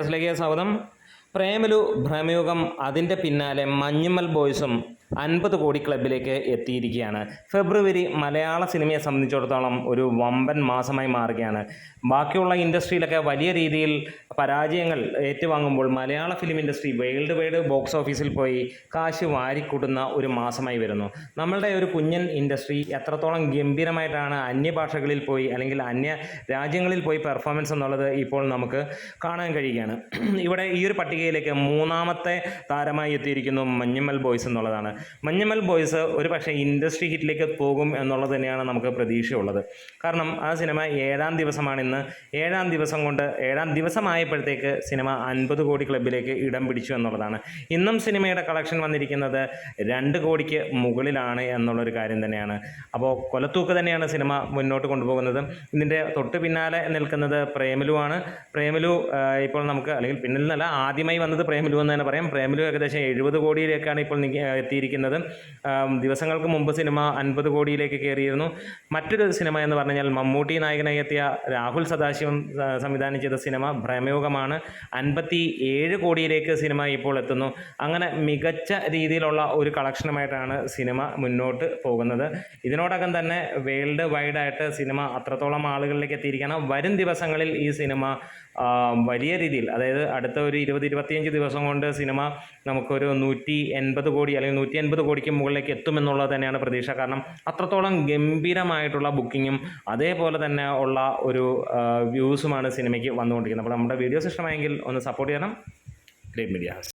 ിലേക്ക് സ്വാഗതം. പ്രേമലു ഭ്രമയുഗം അതിൻ്റെ പിന്നാലെ മഞ്ഞുമ്മൽ ബോയ്സും 50 കോടി ക്ലബിലേക്ക് എത്തിയിരിക്കുകയാണ്. ഫെബ്രുവരി മലയാള സിനിമയെ സംബന്ധിച്ചിടത്തോളം ഒരു വമ്പൻ മാസമായി മാറുകയാണ്. ബാക്കിയുള്ള ഇൻഡസ്ട്രിയിലൊക്കെ വലിയ രീതിയിൽ പരാജയങ്ങൾ ഏറ്റുവാങ്ങുമ്പോൾ മലയാള film industry world wide box ഓഫീസിൽ പോയി കാശ് വാരിക്കൂട്ടുന്ന ഒരു മാസമായി വരുന്നു. നമ്മളുടെ ഒരു കുഞ്ഞൻ ഇൻഡസ്ട്രി എത്രത്തോളം ഗംഭീരമായിട്ടാണ് അന്യഭാഷകളിൽ പോയി അല്ലെങ്കിൽ അന്യ രാജ്യങ്ങളിൽ പോയി പെർഫോമൻസ് എന്നുള്ളത് ഇപ്പോൾ നമുക്ക് കാണാൻ കഴിയുകയാണ്. ഇവിടെ ഈ ഒരു പട്ടികയിലേക്ക് 3ാമത്തെ താരമായി എത്തിയിരിക്കുന്നു മഞ്ഞുമ്മൽ ബോയ്സ് എന്നുള്ളതാണ്. മഞ്ഞുമ്മൽ ബോയ്സ് ഒരു പക്ഷേ ഇൻഡസ്ട്രി ഹിറ്റിലേക്ക് പോകും എന്നുള്ളത് തന്നെയാണ് നമുക്ക് പ്രതീക്ഷയുള്ളത്. കാരണം ആ സിനിമ 7ാം ദിവസമാണ് ഇന്ന്. 7ാം ദിവസം കൊണ്ട് 7ാം ദിവസമായപ്പോഴത്തേക്ക് സിനിമ 50 കോടി ക്ലബിലേക്ക് ഇടം പിടിച്ചു എന്നുള്ളതാണ്. ഇന്നും സിനിമയുടെ കളക്ഷൻ വന്നിരിക്കുന്നത് 2 കോടിക്ക് മുകളിലാണ് എന്നുള്ളൊരു കാര്യം തന്നെയാണ്. അപ്പോൾ കൊലത്തൂക്ക് തന്നെയാണ് സിനിമ മുന്നോട്ട് കൊണ്ടുപോകുന്നത്. ഇതിൻ്റെ തൊട്ട് പിന്നാലെ നിൽക്കുന്നത് പ്രേമലുവാണ്. പ്രേമലു ഇപ്പോൾ നമുക്ക് അല്ലെങ്കിൽ പിന്നിൽ നിന്നല്ല, ആദ്യമായി വന്നത് പ്രേമലു എന്ന് തന്നെ പറയാം. പ്രേമലു ഏകദേശം 70 കോടിയിലേക്കാണ് ഇപ്പോൾ എത്തിയിരിക്കുന്നത്. ദിവസങ്ങൾക്ക് മുമ്പ് സിനിമ 50 കോടിയിലേക്ക് കയറിയിരുന്നു. മറ്റൊരു സിനിമ എന്ന് പറഞ്ഞാൽ മമ്മൂട്ടി നായകനായി എത്തിയ രാഹുൽ സദാശിവം സംവിധാനം ചെയ്ത സിനിമ ഭ്രമയുഗമാണ്. 57 കോടിയിലേക്ക് സിനിമ ഇപ്പോൾ എത്തുന്നു. അങ്ങനെ മികച്ച രീതിയിലുള്ള ഒരു കളക്ഷനുമായിട്ടാണ് സിനിമ മുന്നോട്ട് പോകുന്നത്. ഇതിനോടകം തന്നെ വേൾഡ് വൈഡായിട്ട് സിനിമ അത്രത്തോളം ആളുകളിലേക്ക് എത്തിയിരിക്കുകയാണ്. വരും ദിവസങ്ങളിൽ ഈ സിനിമ വലിയ രീതിയിൽ, അതായത് അടുത്ത ഒരു 20-25 ദിവസം കൊണ്ട് സിനിമ നമുക്കൊരു 180 കോടി അല്ലെങ്കിൽ 150 കോടിക്ക് മുകളിലേക്ക് എത്തുമെന്നുള്ളത് തന്നെയാണ് പ്രതീക്ഷ. കാരണം അത്രത്തോളം ഗംഭീരമായിട്ടുള്ള ബുക്കിങ്ങും അതേപോലെ തന്നെ ഉള്ള ഒരു വ്യൂസുമാണ് സിനിമയ്ക്ക് വന്നുകൊണ്ടിരിക്കുന്നത്. അപ്പോൾ നമ്മുടെ വീഡിയോസ് ഇഷ്ടമായെങ്കിൽ ഒന്ന് സപ്പോർട്ട് ചെയ്യണം. Great media.